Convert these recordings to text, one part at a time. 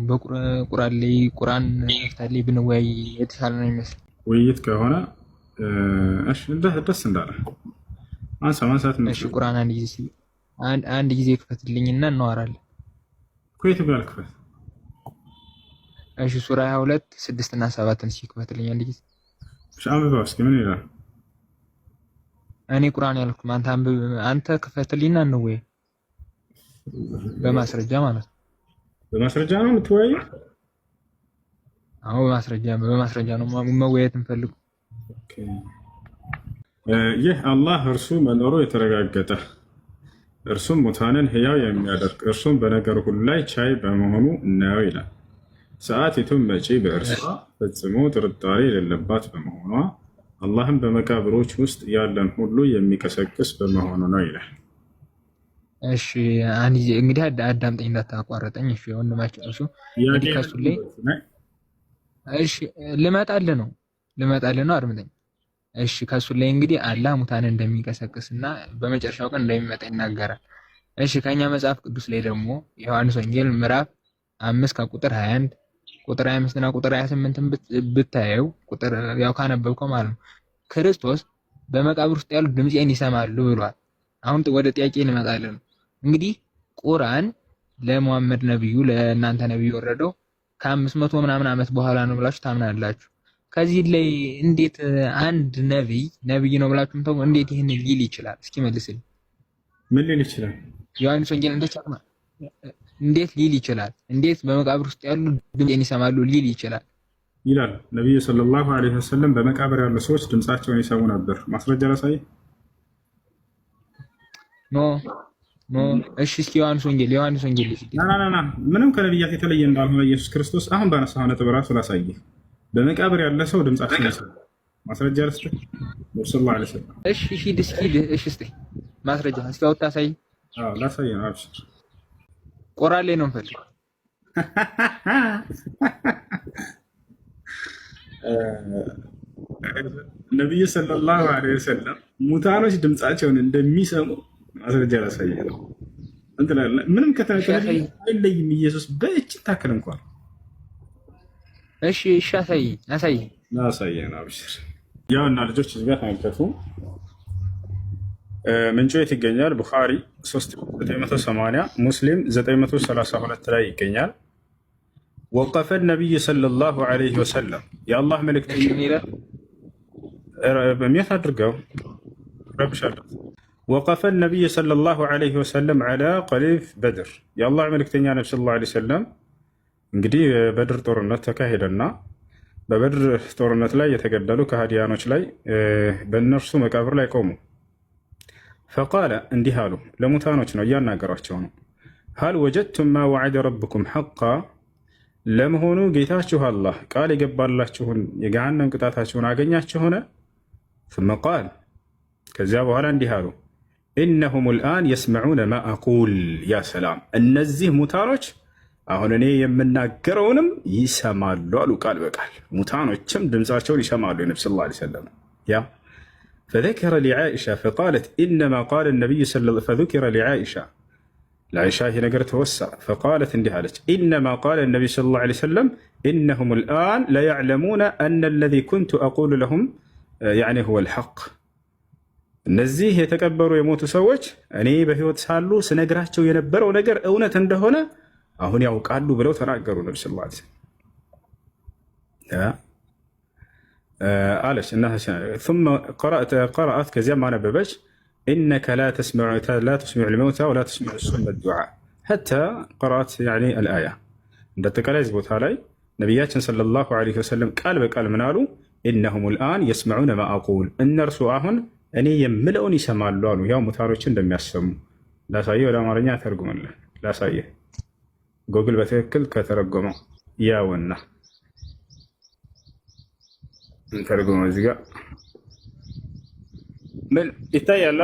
በቁርአን ላይ ቁርአን ፍታሌ ብንወያይ የተሻለ ነው የሚመስል። ውይይት ከሆነ እሺ ደስ እንዳለ ማንሳት ነው። እሺ ቁርአን አንድ ጊዜ ክፈትልኝና እናወራለን። ኩዌት ጋር ክፈት። እሺ ሱራ 22 6 እና 7 ክፈትልኝ አንድ ጊዜ። እሺ አንብበው እስኪ ምን ይላል? እኔ ቁርአን ያልኩት አንተ ክፈትልኝና እንወያይ። በማስረጃ ማለት ነው። በማስረጃ ነው የምትወያየው? አዎ በማስረጃ ነው መወያየት እንፈልጉ። ይህ አላህ እርሱ መኖሩ የተረጋገጠ እርሱም ሙታንን ህያው የሚያደርግ እርሱም በነገር ሁሉ ላይ ቻይ በመሆኑ ነው ይላል። ሰዓቲቱም መጪ በእርሷ ፈጽሞ ጥርጣሬ የሌለባት በመሆኗ አላህም በመቃብሮች ውስጥ ያለን ሁሉ የሚቀሰቅስ በመሆኑ ነው ይላል። እሺ እንግዲህ አዳምጠኝ እንዳታቋረጠኝ። እሺ ወንድማችን እሱ እንግዲህ ከሱ ላይ እሺ ልመጣልህ ነው አድምጠኝ። እሺ ከሱ ላይ እንግዲህ አላህ ሙታንን እንደሚቀሰቅስና በመጨረሻው ቀን እንደሚመጣ ይናገራል። እሺ ከኛ መጽሐፍ ቅዱስ ላይ ደግሞ ዮሐንስ ወንጌል ምዕራፍ 5 ከቁጥር 21 ቁጥር 25 እና ቁጥር 28 ብታየው ቁጥር ያው ካነበብከው ማለት ነው ክርስቶስ በመቃብር ውስጥ ያሉ ድምፄን ይሰማሉ ብሏል። አሁን ወደ ጥያቄ እንመጣለን። እንግዲህ ቁርአን ለሙሐመድ ነብዩ ለእናንተ ነብዩ ወረደው ከ500 ምናምን ዓመት በኋላ ነው ብላችሁ ታምናላችሁ። ከዚህ ላይ እንዴት አንድ ነብይ ነው ብላችሁ ተው እንዴት ይሄን ሊል ይችላል? እስኪ መልስልኝ። ምን ሊል ይችላል? ዮሐንስ ወንጌል እንደቻለ እንዴት ሊል ይችላል? እንዴት በመቃብር ውስጥ ያሉ ድምፄን ይሰማሉ ሊል ይችላል? ይላል ነብዩ ሰለላሁ ዐለይሂ ወሰለም በመቃብር ያሉ ሰዎች ድምጻቸውን ይሰሙ ነበር። ማስረጃ ላሳይ? ኖ እሺ እስኪ ዮሐንስ ወንጌል ና ምንም ከነብያት የተለየ እንዳልሆነ ኢየሱስ ክርስቶስ አሁን ባነሳው ነጥብ ራሱ ላሳይህ። በመቃብር ያለ ሰው ድምጻቸውን ይሰማል። ማስረጃ ልስጥህ? ሰለላሁ ዐለይሂ ወሰለም እሺ ሂድ እስኪ ማስረጃ እስኪ አውጣ ሳይ። አዎ ላሳይ ነው። አብሽር ቁርአን ላይ ነው የምፈልገው። ነብዩ ሰለላሁ ዐለይሂ ወሰለም ሙታኖች ድምጻቸውን እንደሚሰሙ ማስረጃ ላሳይ ነው። ምንም ከተነገረ አይለይም ኢየሱስ በእጅ ታከለ እንኳን። እሺ አሳይ ነው። አብሽር ያውና ልጆች እዚህ ጋር ተመልከቱ። ምንጩ የት ይገኛል? ቡኻሪ 3980 ሙስሊም 932 ላይ ይገኛል። ወቀፈ ነቢይ ሰለላሁ ዐለይሂ ወሰለም የአላህ መልእክተኛ በሚያት አድርገው ረብሻለሁ። ወቀፈ ነቢይ ሰለላሁ ዐለይሂ ወሰለም ዐላ ቀሊፍ በድር የአላህ መልእክተኛ ነቢ ሰለላሁ ዐለይሂ ወሰለም እንግዲህ በበድር ጦርነት ተካሄደና በበድር ጦርነት ላይ የተገደሉ ከሃዲያኖች ላይ በእነርሱ መቃብር ላይ ቆሙ። ፈቃለ እንዲህ አሉ፣ ለሙታኖች ነው እያናገሯቸው ነው። ሀል ወጀድቱም ማ ወዐደ ረብኩም ሐቃ ለመሆኑ ጌታችሁ አላህ ቃል የገባላችሁን የገሃነም ቅጣታችሁን አገኛችሁን? ثم ቃል ከዚያ በኋላ እንዲህ አሉ፣ ኢነሁም ልአን የስመዑነ ማ አቁል ያ ሰላም እነዚህ ሙታኖች አሁን እኔ የምናገረውንም ይሰማሉ አሉ። ቃል በቃል ሙታኖችም ድምፃቸውን ይሰማሉ። የነቢ ሰለላሁ ዐለይሂ ወሰለም ያ فذكر لعائشة فقالت إنما قال النبي فذكر لعائشة لعائشة هي نقر توسع فقالت اندهالت إنما قال النبي صلى الله عليه وسلم إنهم الآن لا يعلمون أن الذي كنت أقول لهم يعني هو الحق እነዚህ የተቀበሩ የሞቱ ሰዎች እኔ በህይወት ሳሉ ስነግራቸው የነበረው ነገር እውነት እንደሆነ አሁን ያውቃሉ ብለው ተናገሩ። ነብዩ ሰለላሁ ዐለይሂ ወሰለም አለች እና ثم قرأت ከዚያም አነበበች إنك لا تسمع الموتى ولا تسمع الصم الدعاء حتى قرأت يعني الآية እንደተቀላይ ቦታ ላይ ነብያችን ሰለላሁ ዐለይሂ ወሰለም ቃል በቃል ምን አሉ? إنهم الآن يسمعون ما أقول እነርሱ አሁን እኔ የምለውን ይሰማሉ አሉ። ያው ሙታኖችን እንደሚያሰሙ ላሳየህ፣ ወደ አማርኛ ተርጉምልህ ላሳየህ። ጎግል በትክክል ከተረጎመው ያውና ተርጉመው እዚህ ጋር ምን ይታያል?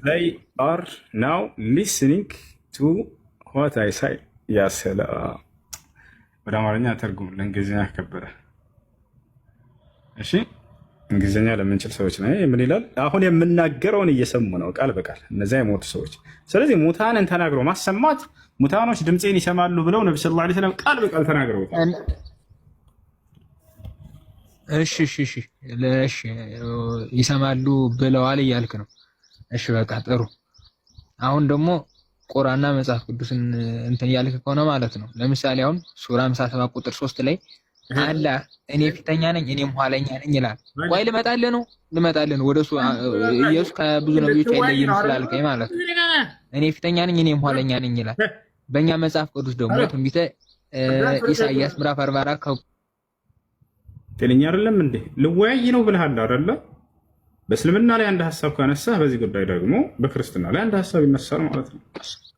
they are now listening to what I say ያ ሰላም። ወደ አማርኛ ተርጉም ለእንግሊዝኛ ከበረ። እሺ እንግሊዝኛ ለምንችል ሰዎች ነው። ምን ይላል? አሁን የምናገረውን እየሰሙ ነው ቃል በቃል እነዚያ የሞቱ ሰዎች። ስለዚህ ሙታንን ተናግሮ ማሰማት ሙታኖች ድምፄን ይሰማሉ ብለው ነቢ ስ ላ ሰለም ቃል በቃል ተናግረውታል። እሺ ይሰማሉ ብለዋል እያልክ ነው። እሺ በቃ ጥሩ። አሁን ደግሞ ቁርአንና መጽሐፍ ቅዱስን እንትን እያልክ ከሆነ ማለት ነው። ለምሳሌ አሁን ሱራ 57 ቁጥር 3 ላይ አላህ እኔ ፊተኛ ነኝ እኔም ኋለኛ ነኝ ይላል። ቆይ ልመጣልህ ነው ወደሱ። ኢየሱስ ከብዙ ነብዮች አይለይም ስላልከኝ ማለት ነው። እኔ ፊተኛ ነኝ እኔም ኋለኛ ነኝ ይላል። በእኛ መጽሐፍ ቅዱስ ደግሞ ትንቢተ ኢሳይያስ ምዕራፍ 44 ጤነኛ አይደለም እንዴ? ልወያይ ነው ብለሃል አይደለ? በእስልምና ላይ አንድ ሀሳብ ካነሳህ በዚህ ጉዳይ ደግሞ በክርስትና ላይ አንድ ሀሳብ ይነሳል ማለት ነው።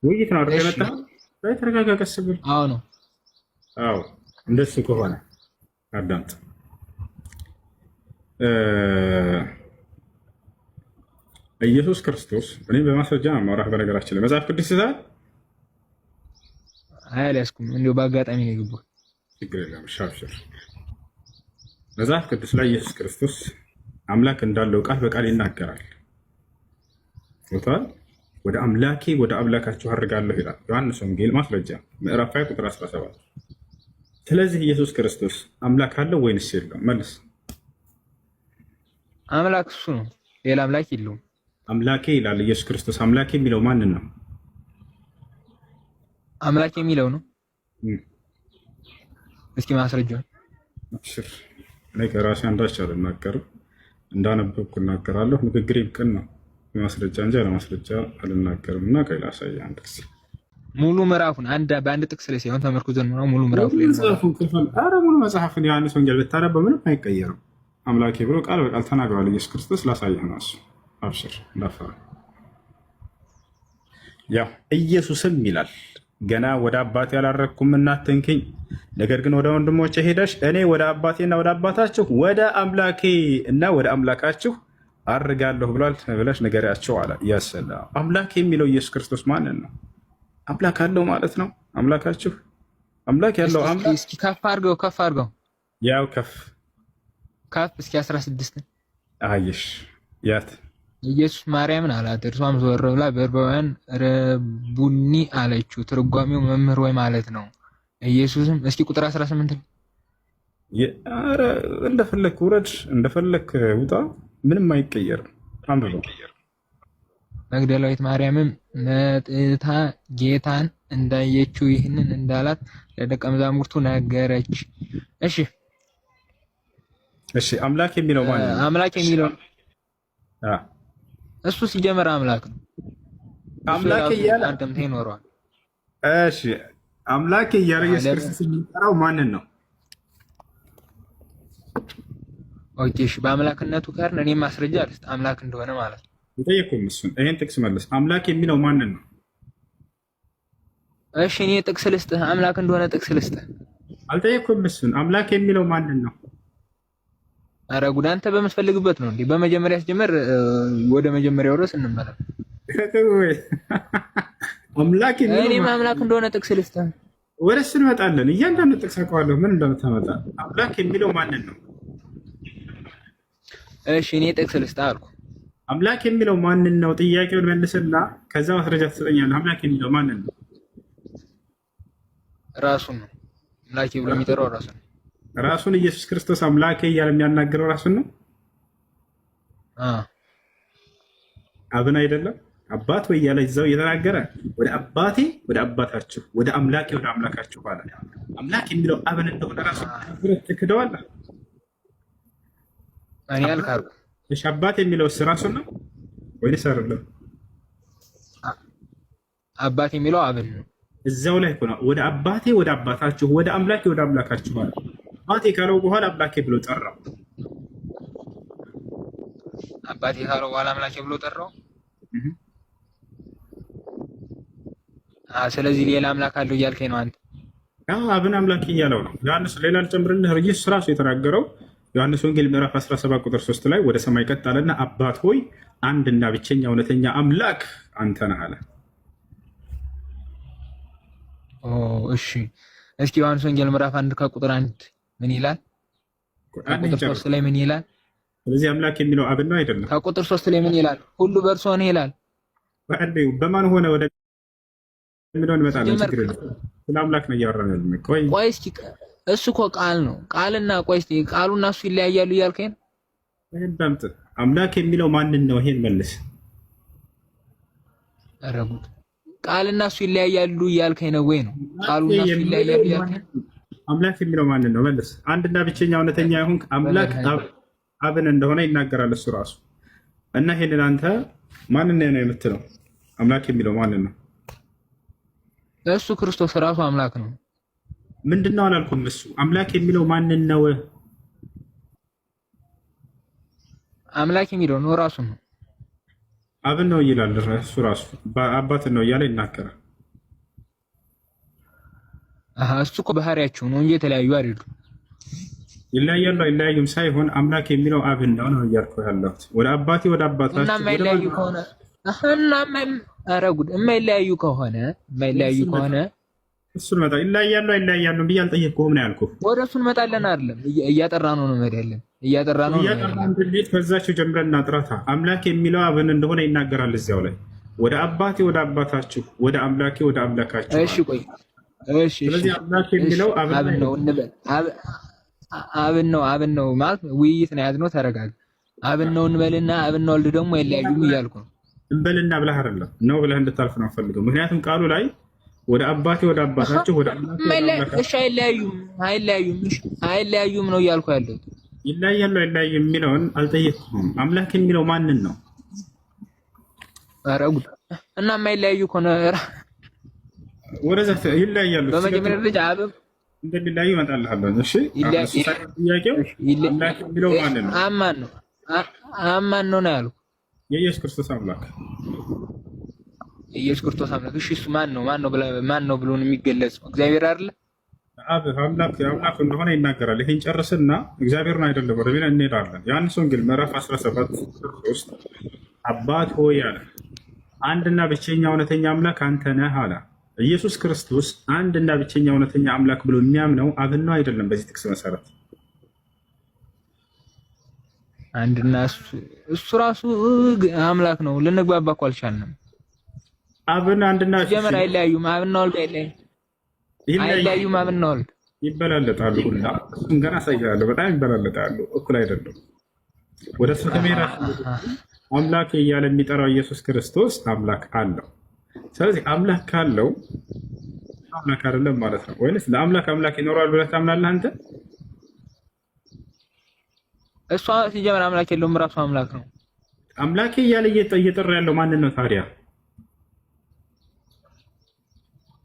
ውይይት ነው አይደል? የመጣህ ላይ ተረጋጋ፣ ቀስ ብል። አዎ ነው። አዎ እንደሱ ከሆነ አዳምጥ። ኢየሱስ ክርስቶስ እኔ በማስረጃ ማውራት በነገራችን ላይ መጽሐፍ ቅዱስ ይዛል አያልያዝኩም፣ እንዲሁ በአጋጣሚ ነው የገባው። ችግር የለም ሻብሽር። መጽሐፍ ቅዱስ ላይ ኢየሱስ ክርስቶስ አምላክ እንዳለው ቃል በቃል ይናገራል። ወደ አምላኬ ወደ አምላካችሁ አድርጋለሁ ይላል ዮሐንስ ወንጌል ማስረጃ ምዕራፍ 20 ቁጥር 17። ስለዚህ ኢየሱስ ክርስቶስ አምላክ አለው ወይንስ የለውም? መልስ። አምላክ እሱ ነው፣ ሌላ አምላክ የለውም። አምላኬ ይላል ኢየሱስ ክርስቶስ። አምላኬ የሚለው ማንን ነው? አምላክ የሚለው ነው። እስኪ ማስረጃው። እኔ ከራሴ አንዳች አልናገርም፣ እንዳነበብኩ እናገራለሁ። ንግግሬም ቅን ነው፣ ማስረጃ እንጂ አለማስረጃ አልናገርም። እና ቀይ ላሳየህ አንድ ጊዜ ሙሉ ምዕራፉን በአንድ ጥቅስ ላይ ሳይሆን ተመርኩዘን ነው። ሙሉ ምዕራፉን ሙሉ መጽሐፍን ዮሐንስ ወንጌል ብታነበው ምንም አይቀየርም። አምላኬ ብሎ ቃል በቃል ተናግሯል ኢየሱስ ክርስቶስ። ላሳየህ ነው እሱ። አብሽር እንዳፈረ። ያው ኢየሱስም ይላል ገና ወደ አባቴ ያላረግኩም አትንኪኝ፣ ነገር ግን ወደ ወንድሞቼ ሄደሽ እኔ ወደ አባቴና ወደ አባታችሁ ወደ አምላኬ እና ወደ አምላካችሁ አርጋለሁ ብሏል ብለሽ ንገሪያቸው አለ። ያሰላ አምላክ የሚለው ኢየሱስ ክርስቶስ ማንን ነው? አምላክ አለው ማለት ነው። አምላካችሁ አምላክ ያለው አምላክ እስኪ ከፍ አድርገው ያው ከፍ እስኪ 16 አይሽ ያት ኢየሱስ ማርያምን አላት። እርሷም ዞር ብላ በዕብራውያን ረቡኒ አለችው። ትርጓሜው መምህር ወይ ማለት ነው። ኢየሱስም እስኪ ቁጥር 18 ኧረ እንደፈለክ ውረድ፣ እንደፈለክ ውጣ፣ ምንም አይቀየርም። አንብበው። መግደላዊት ማርያምም መጥታ ጌታን እንዳየችው ይህንን እንዳላት ለደቀ መዛሙርቱ ነገረች። እሺ አምላክ የሚለው ማለት ነው። አምላክ የሚለው እሱ ሲጀመር አምላክ ነው። አምላክ እያለ አንተም ይኖረዋል። እሺ አምላክ እያለ ኢየሱስ ክርስቶስ የሚጠራው ማንን ነው? ኦኬ እሺ፣ በአምላክነቱ ጋር እኔ ማስረጃ አልስጥ አምላክ እንደሆነ ማለት ነው። ጠየቅኩም እሱን ይሄን ጥቅስ መልስ። አምላክ የሚለው ማንን ነው? እሺ እኔ ጥቅስ ልስጥህ፣ አምላክ እንደሆነ ጥቅስ ልስጥህ። አልጠየቅኩም እሱን። አምላክ የሚለው ማንን ነው? ኧረ ጉድ፣ አንተ በምትፈልግበት ነው እንዴ? በመጀመሪያ ሲጀመር ወደ መጀመሪያው ርዕስ እንመለስ። አምላክ የሚለው እኔም አምላክ እንደሆነ ጥቅስ ልስጥህ። ወደ እሱ እንመጣለን። እያንዳንዱ ጥቅስ አውቀዋለሁ ምን እንደምታመጣ። አምላክ የሚለው ማንን ነው? እሺ እኔ ጥቅስ ልስጥህ አልኩ። አምላክ የሚለው ማንን ነው? ጥያቄውን መልስና ከዛ ማስረጃ ትሰጠኛለህ። አምላክ የሚለው ማንን ነው? ራሱን ነው። አምላክ ብሎ የሚጠራው ራሱን ነው። ራሱን ኢየሱስ ክርስቶስ አምላክ እያለ የሚያናግረው ራሱን ነው። አብን አይደለም አባት ወይ እያለ እዛው እየተናገረ ወደ አባቴ ወደ አባታችሁ ወደ አምላኬ ወደ አምላካችሁ ባለ አምላክ የሚለው አብን እንደሆነ ራሱ ትክደዋለህ። እኔ አልካድኩም። እሺ አባት የሚለው ራሱን ነው ወይስ አይደለም? አባት የሚለው አብን ነው። እዛው ላይ ነው ወደ አባቴ ወደ አባታችሁ ወደ አምላኬ ወደ አምላካችሁ ባለ አባቴ ካለው በኋላ አምላኬ ብሎ ጠራው። አባቴ ካለው በኋላ አምላኬ ብሎ ጠራው። ስለዚህ ሌላ አምላክ አለው እያልከኝ ነው አንተ? አብን አምላክ እያለው ነው። ዮሐንስ ሌላ ልጨምርልህ። ኢየሱስ ራሱ የተናገረው ዮሐንስ ወንጌል ምዕራፍ 17 ቁጥር 3 ላይ ወደ ሰማይ ቀጥ አለና አባት ሆይ አንድና ብቸኛ እውነተኛ አምላክ አንተ ነህ አለ። እሺ እስኪ ዮሐንስ ወንጌል ምዕራፍ 1 ከቁጥር 1 ምን ይላል? ቁጥር 3 ላይ ምን ይላል? ስለዚህ አምላክ የሚለው አብ ነው አይደለም? ከቁጥር 3 ላይ ምን ይላል? ሁሉ በእርሱ ሆነ ይላል። በማን ሆነ ወደ የሚለው እንመጣለን። ችግር የለም። ስለ አምላክ ነው እያወራን ያለነው። ቆይ እስኪ እሱ እኮ ቃል ነው። ቃልና ቆይ እስኪ ቃሉና እሱ ይለያያሉ እያልከኝ ነው? እንዳምጥ አምላክ የሚለው ማንን ነው? ይሄን መልስ። ኧረ ጉድ! ቃልና እሱ ይለያያሉ እያልከኝ ነው ወይ ነው? ቃሉና እሱ ይለያያሉ እያልከኝ አምላክ የሚለው ማንን ነው? መልስ። አንድና ብቸኛ እውነተኛ ይሁን አምላክ አብን እንደሆነ ይናገራል እሱ ራሱ። እና ይሄንን አንተ ማንን ነው የምትለው? አምላክ የሚለው ማንን ነው? እሱ ክርስቶስ ራሱ አምላክ ነው። ምንድነው አላልኩም? እሱ አምላክ የሚለው ማንን ነው? አምላክ የሚለው ነው ራሱ ነው። አብን ነው ይላል እሱ ራሱ። አባትን ነው እያለ ይናገራል። እሱ እኮ ባህሪያቸው ነው እንጂ የተለያዩ አይደሉም። ይለያያሉ አይለያዩም ሳይሆን አምላክ የሚለው አብን ነው ነው እያልኩ ያለሁት። ወደ አባቴ ወደ አባታችሁ እና የማይለያዩ ከሆነ ኧረ ጉድ! የማይለያዩ ከሆነ እሱን መጣ ይለያያሉ አይለያያሉ ብዬ አልጠየቅኩህም ነው ያልኩህ። ወደ እሱ እንመጣለን አይደለም? እያጠራ ነው መሄዳለን። እያጠራን እንዴት ከዛችሁ ጀምረን እናጥራታ። አምላክ የሚለው አብን እንደሆነ ይናገራል እዚያው ላይ። ወደ አባቴ ወደ አባታችሁ ወደ አምላኬ ወደ አምላካችሁ። እሺ ቆይ እሺ። ስለዚህ አምላክ የሚለው አብን ነው እንበል። አብን ነው ማለት ውይይት ነው ያዝነው። ተረጋጋ። አብን ነው እንበልና አብን ወልድ ደግሞ አይለያዩም እያልኩ ነው። እንበልና ብለህ አይደለም ነው ብለህ እንድታልፍ ነው ፈልገው። ምክንያቱም ቃሉ ላይ ወደ አባቴ ወደ አባታችሁ ወደ አምላኬ። እሺ አይለያዩም ነው እያልኩ ያለው። ይለያያሉ አይለያዩም የሚለውን አልጠየቅኩም። አምላክ የሚለው ማንን ነው? ኧረ ጉድ! እና የማይለያዩ ከሆነ ወደዛ ይለያያሉ። በመጀመሪያ ደረጃ አብ እንደሚለያዩ እመጣልሃለሁ። እሺ ጥያቄው አምላክ የሚለው ማንን ነው? አማን ነው ያልኩ። የኢየሱስ ክርስቶስ አምላክ ኢየሱስ ክርስቶስ አምላክ። እሺ እሱ ማን ነው ብሎ የሚገለጸው? እግዚአብሔር አይደለ? አምላክ እንደሆነ ይናገራል። ይሄን ጨርስና እግዚአብሔርን አይደለም ወደ ሚለው እንሄዳለን። ዮሐንስ ወንጌል ምዕራፍ 17 አባት ሆይ አለ፣ አንድና ብቸኛ እውነተኛ አምላክ አንተ ነህ አለ። ኢየሱስ ክርስቶስ አንድና ብቸኛ እውነተኛ አምላክ ብሎ የሚያምነው አብን ነው አይደለም? በዚህ ጥቅስ መሰረት አንድና እሱ ራሱ አምላክ ነው። ልንግባባ እኮ አልቻልንም። አብን አንድና ጀመር አይለያዩም። አብና ወልድ አይለያዩም። አብና ወልድ ይበላለጣሉ። ሁላ እሱን ገና አሳያለሁ። በጣም ይበላለጣሉ። እኩል አይደለም። ወደ እሱ ከመሄዳችን አምላክ እያለ የሚጠራው ኢየሱስ ክርስቶስ አምላክ አለው። ስለዚህ አምላክ ካለው አምላክ አይደለም ማለት ነው ወይስ ለአምላክ አምላክ ይኖራል ብለህ ታምናለህ አንተ? እሷ ሲጀመር አምላክ የለውም፣ ራሱ አምላክ ነው። አምላክ እያለ እየጠራ ያለው ማንን ነው ታዲያ?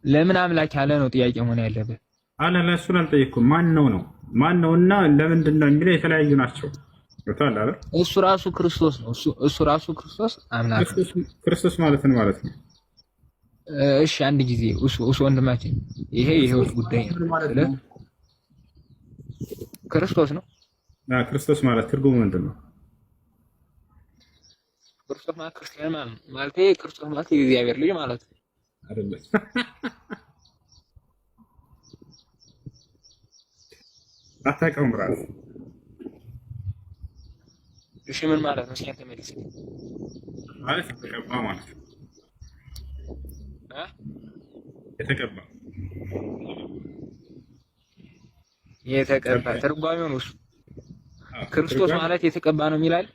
ለምን አምላክ ያለ ነው ጥያቄ መሆን ያለበት። እሱን አልጠየኩም። ማን ነው እና ለምንድን ነው የሚለው የተለያዩ ናቸው። እሱ ራሱ ክርስቶስ ነው። እሱ ራሱ ክርስቶስ አምላክ ነው። ክርስቶስ ማለት ነው ማለት ነው። እሺ አንድ ጊዜ እሱ ወንድማችን ይሄ የህይወት ጉዳይ ነው። ክርስቶስ ነው። ክርስቶስ ማለት ትርጉሙ ምንድን ነው? ክርስቶስ ማለት ክርስቲያን ማለት ነው። ማለት ክርስቶስ ማለት የእግዚአብሔር ልጅ ማለት ነው አይደለም? አታውቀውም ራሱ። እሺ ምን ማለት ነው? ሲያንተ መልስ ማለት የተቀባ ማለት ነው። የተቀባ ትርጓሜው ነው እሱ። ክርስቶስ ማለት የተቀባ ነው የሚላል።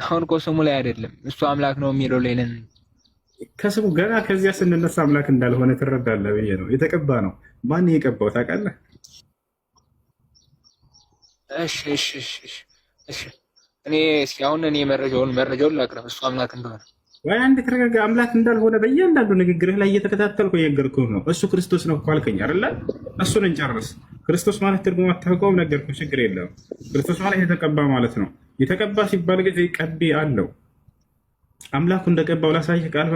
አሁን እኮ ስሙ ላይ አይደለም እሱ አምላክ ነው የሚለው ላይ ነን። ከስሙ ገና ከዚያ ስንነሳ አምላክ እንዳልሆነ ትረዳለህ ብዬ ነው። የተቀባ ነው። ማን የቀባው ታውቃለህ? እሺ እኔ እስኪ አሁን መረጃውን ላቅርብ እሱ አምላክ እንደሆነ ወይ አንድ ተረጋጋ። አምላክ እንዳልሆነ በእያንዳንዱ ንግግርህ ላይ እየተከታተልኩ እየነገርኩህ ነው። እሱ ክርስቶስ ነው እኮ አልከኝ አይደለ? እሱን እንጨርስ። ክርስቶስ ማለት ትርጉም አታውቀውም፣ ነገርኩህ። ችግር የለም። ክርስቶስ ማለት የተቀባ ማለት ነው። የተቀባ ሲባል ጊዜ ቀቢ አለው። አምላኩ እንደቀባው ላሳይህ ቃል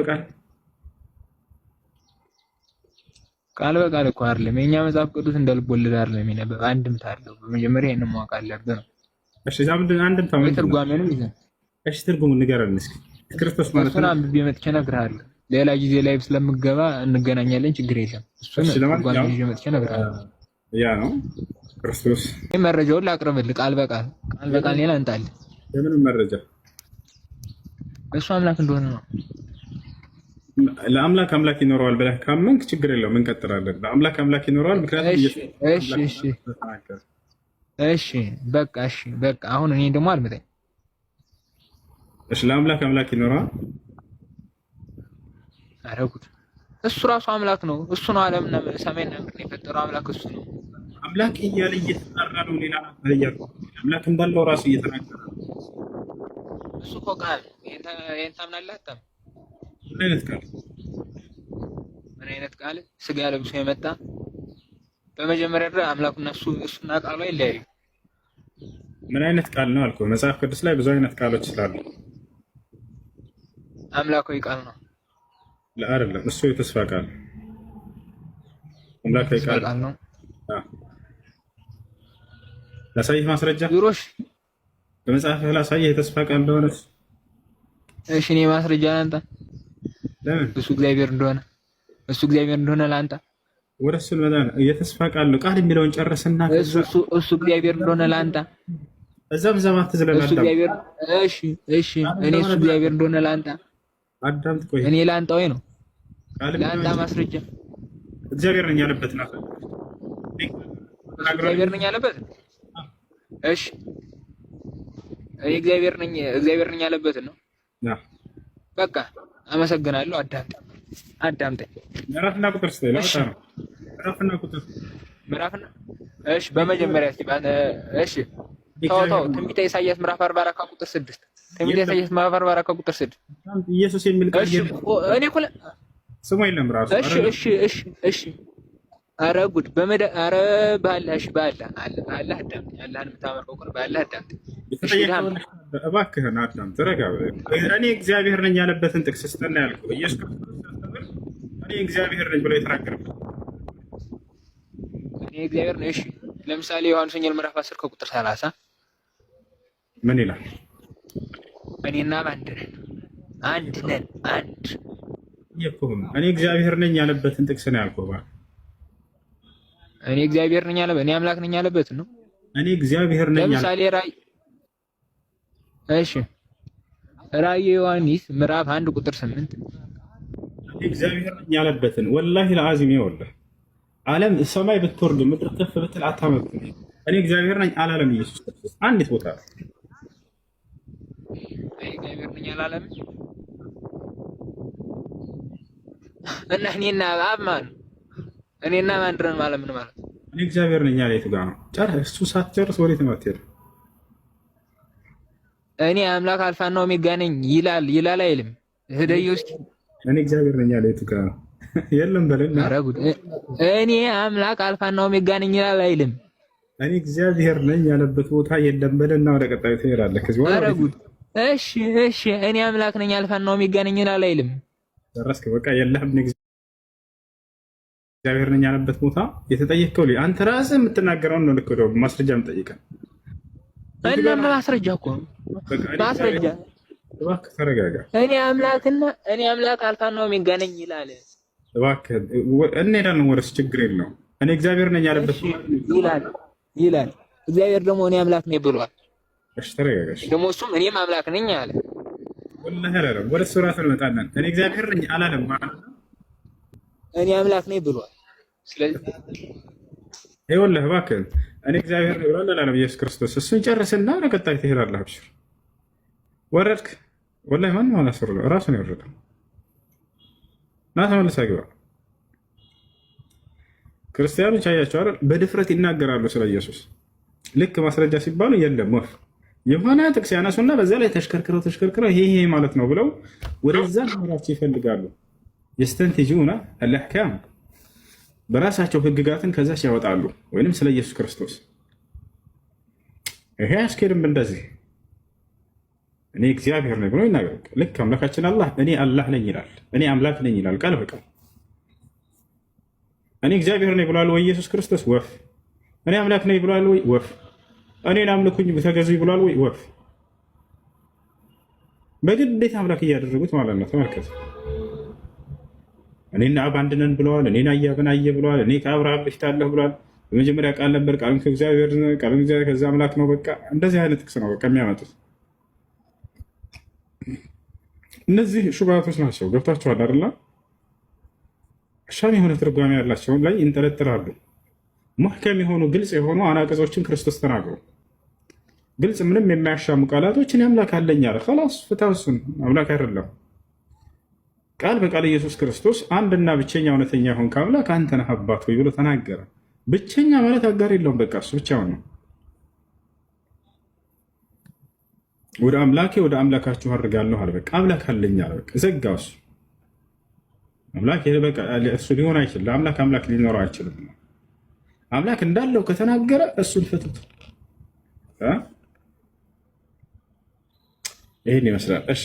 በቃል እኮ አይደለም። የኛ መጽሐፍ ቅዱስ እንደልብ ወለድ አይደለም የሚነበብ አንድምታ አለው። በመጀመሪያ ይሄንን ማወቅ አለብህ ነው። እሺ ዛምድን አንድምታ ማለት ትርጓሜንም ይዘን እሺ ትርጉሙን ንገረን እስኪ። ክርስቶስ ማለት ነው አንብቤ መጥቼ እነግርሃለሁ። ሌላ ጊዜ ላይ ስለምገባ እንገናኛለን። ችግር የለም። እሱን ትርጓሜ ይዤ መጥቼ እነግርሃለሁ። ያ ነው ክርስቶስ። መረጃውን ላቅርብልህ ቃል በቃል ሌላ እንጣልህ። የምንም መረጃ እሱ አምላክ እንደሆነ ነው። ለአምላክ አምላክ ይኖረዋል ብለህ ካመንክ ችግር የለውም እንቀጥላለን። ለአምላክ አምላክ ይኖረዋል ምክንያቱም እሺ በቃ አሁን እኔ ደግሞ አልመጣኝ። እሺ ለአምላክ አምላክ ይኖረዋል። አረጉት እሱ ራሱ አምላክ ነው። እሱ ነው ዓለምና ሰማይና ምድር የፈጠረው አምላክ እሱ ነው። አምላክ እያለ እየተጠራ ነው። ሌላ አምላክ እንዳለው ራሱ እየተናገረ ነው። እሱ እኮ ቃል ይሄን ታምናለህ? አታምንም? ምን አይነት ቃል? ምን አይነት ቃል? ስጋ ለብሶ የመጣ በመጀመሪያ ድረስ አምላኩና እሱና ቃሉ አይለያዩ። ምን አይነት ቃል ነው አልኩህ? መጽሐፍ ቅዱስ ላይ ብዙ አይነት ቃሎች ስላሉ አምላካዊ ቃል ነው። አይደለም፣ እሱ የተስፋ ቃል አምላካዊ ቃል ነው። ላሳይህ ማስረጃ ዙሮሽ በመጽሐፍህ ላሳይህ የተስፋ ቃል እንደሆነ። እሺ እኔ ማስረጃ ላንተ። እሱ እግዚአብሔር እንደሆነ ላንተ ወደ እሱ እንመጣለን። የተስፋ ቃል ነው። ቃል የሚለውን ጨርስና እሱ እግዚአብሔር እንደሆነ ላንተ እዛም ዘማት ዝለና እሱ እግዚአብሔር እሺ እኔ እሱ እግዚአብሔር እንደሆነ ላንተ አዳምጥ። ቆይ እኔ ላንተ ወይ ነው ላንተ ማስረጃ እግዚአብሔር ነኝ ያለበት ነው። እግዚአብሔር ነኝ ያለበት እሺ እኔ እግዚአብሔር ነኝ ያለበት ነው። በቃ አመሰግናለሁ። አዳምጠኝ። ምዕራፍና ቁጥር ስለላ ነው። ምዕራፍና እሺ በመጀመሪያ እስቲ እሺ ተው ትንቢተ ኢሳይያስ ምዕራፍ 44 ቁጥር 6 ትንቢተ ኢሳይያስ ምዕራፍ 44 ቁጥር 6 ኢየሱስ የሚል ቃል እኔ እኮ ስሙ የለም ራሱ። እሺ ኧረ ጉድ ኧረ ባላህ ባላህ አዳምጠኝ። አላህን የምታመልከው እኮ ባላህ አዳምጠኝ። እባክህን አዳምጥ፣ ተረጋ። እኔ እግዚአብሔር ነኝ ያለበትን ጥቅስ ስጠና ያልከው ኢየሱስ ክርስቶስ እኔ እግዚአብሔር ነኝ ብሎ የተናገረበት እኔ እግዚአብሔር ነኝ። እሺ ለምሳሌ ዮሐንስ ወንጌል ምዕራፍ 10 ከቁጥር 30 ምን ይላል? እኔና አንድ ነን። እኔ እግዚአብሔር ነኝ ያለበትን ጥቅስ ነው ያልከው። እኔ እግዚአብሔር ነኝ ያለበት እኔ አምላክ ነኝ ያለበት ነው። እኔ እግዚአብሔር ነኝ ለምሳሌ ራእይ ዮሐንስ ምዕራፍ 1 ቁጥር 8 እግዚአብሔር ነኝ ያለበትን ወላሂ ለአዚም ይወልህ ዓለም ሰማይ ብትወርድ ምድር ከፍ ብትል አታመልኩኝ እኔ እግዚአብሔር ነኝ አላለም ኢየሱስ ክርስቶስ። አንዲት ቦታ እኔ እግዚአብሔር ነኝ አላለም እና እኔና አብ ማን እኔና ማን ድረን ማለት ምን ማለት? እኔ እግዚአብሔር ነኝ ያለ የቱ ጋር ነው? እሱ ሳትጨርስ ወዴት ነው የምትሄደው? እኔ አምላክ አልፋና ኦሜጋ ነኝ ይላል አይልም? ህደዩ እስኪ እኔ እግዚአብሔር ነኝ ያለ የቱ ጋር ነው? የለም በለና። ኧረ ጉድ! እኔ አምላክ አልፋና ኦሜጋ ነኝ ይላል አይልም? እኔ እግዚአብሔር ነኝ ያለበት ቦታ የለም በለና ወደ ቀጣዩ ትሄዳለህ። ከዚህ በኋላ ኧረ ጉድ! እሺ እኔ አምላክ ነኝ አልፋና ኦሜጋ ነኝ ይላል አይልም? ደረስክ? በቃ የለህም። እግዚአብሔር ነኝ ያለበት ቦታ የተጠየቀው አንተ ራስህ የምትናገረውን ነው። ልክ ነው። ማስረጃ የምጠይቀን እና ማስረጃ እኮ ማስረጃ። እባክህ ተረጋጋ። እኔ አምላክ አልፋና ኦሜጋ ነኝ ይላል። እባክህ እንሄዳለን ወደሱ። ችግር የለውም። እኔ እግዚአብሔር ነኝ ያለበት ይላል። እግዚአብሔር ደግሞ እኔ አምላክ ነኝ ብሏል። እሺ ተረጋጋሽ። ደግሞ እሱም እኔም አምላክ ነኝ አለ። ወላሂ አላለም። ወደሱ ራሱ እንመጣለን። እኔ እግዚአብሔር ነኝ አላለም ማለት ነው። እኔ አምላክ ነኝ ብሏል። ስለዚህ ይኸውልህ እባክህ እኔ እግዚአብሔር ነኝ ብሏል አላለም ኢየሱስ ክርስቶስ። እሱን ጨርስና ለቀጣይ ትሄዳለህ። አብሽር። ወረድክ? ወላሂ ማንም አላስወረደው፣ እራሱ ነው የወረደው። ና ተመልሰህ ግባ። ክርስቲያኖች አያቸው አይደል? በድፍረት ይናገራሉ ስለ ኢየሱስ። ልክ ማስረጃ ሲባሉ የለም ወፍ የሆነ ጥቅስ ያነሱና በዛ ላይ ተሽከርክረው ይሄ ማለት ነው ብለው ወደዛ ራቸው ይፈልጋሉ። የስተንቲጁና አልአሕካም በራሳቸው ህግጋትን ከዛች ያወጣሉ። ወይንም ስለ ኢየሱስ ክርስቶስ ይሄ አስኬድም እንደዚህ እኔ እግዚአብሔር ነኝ ብሎ ይናገር። ልክ አምላካችን አላህ እኔ አላህ ነኝ ይላል። እኔ አምላክ ነኝ ይላል ቃል በቃል። እኔ እግዚአብሔር ነኝ ብሏል ወይ ኢየሱስ ክርስቶስ? ወፍ። እኔ አምላክ ነኝ ብሏል ወይ? ወፍ። እኔን አምልኩኝ ተገዙኝ ብሏል ወይ? ወፍ። በግዴታ አምላክ እያደረጉት ማለት ነው። ተመልከቱ። እኔና አብ አንድ ነን ብለዋል። እኔና አያብን አየ ብለዋል። እኔ ከአብርሃም በፊት አለሁ ብለዋል። በመጀመሪያ ቃል ነበር፣ ቃልም ከእግዚአብሔር ነው፣ ቃልም እግዚአብሔር ከዛ አምላክ ነው። በቃ እንደዚህ አይነት ጥቅስ ነው በቃ የሚያመጡት። እነዚህ ሹብሃቶች ናቸው። ገብታችኋል አይደል? ሻም የሆነ ትርጓሜ ያላቸውን ላይ ይንጠለጥላሉ። ሙሕከም የሆኑ ግልጽ የሆኑ አናቅጾችን ክርስቶስ ተናግሮ ግልጽ ምንም የማያሻሙ ቃላቶች እኔ አምላክ አለኝ አለ። ኸላስ ፍታው፣ እሱን አምላክ አይደለም። ቃል በቃል ኢየሱስ ክርስቶስ አንድና ብቸኛ እውነተኛ የሆንክ አምላክ አንተ ነህ አባት ሆይ ብሎ ተናገረ። ብቸኛ ማለት አጋር የለውም። በቃ እሱ ብቻውን ነው። ወደ አምላኬ ወደ አምላካችሁ አድርጋለሁ አለ። በቃ አምላክ አለኝ አለ። በቃ ዘጋው። እሱ አምላክ እሱ ሊሆን አይችልም። አምላክ አምላክ ሊኖረው አይችልም። አምላክ እንዳለው ከተናገረ እሱን ፍቱት። ይህን ይመስላል። እሺ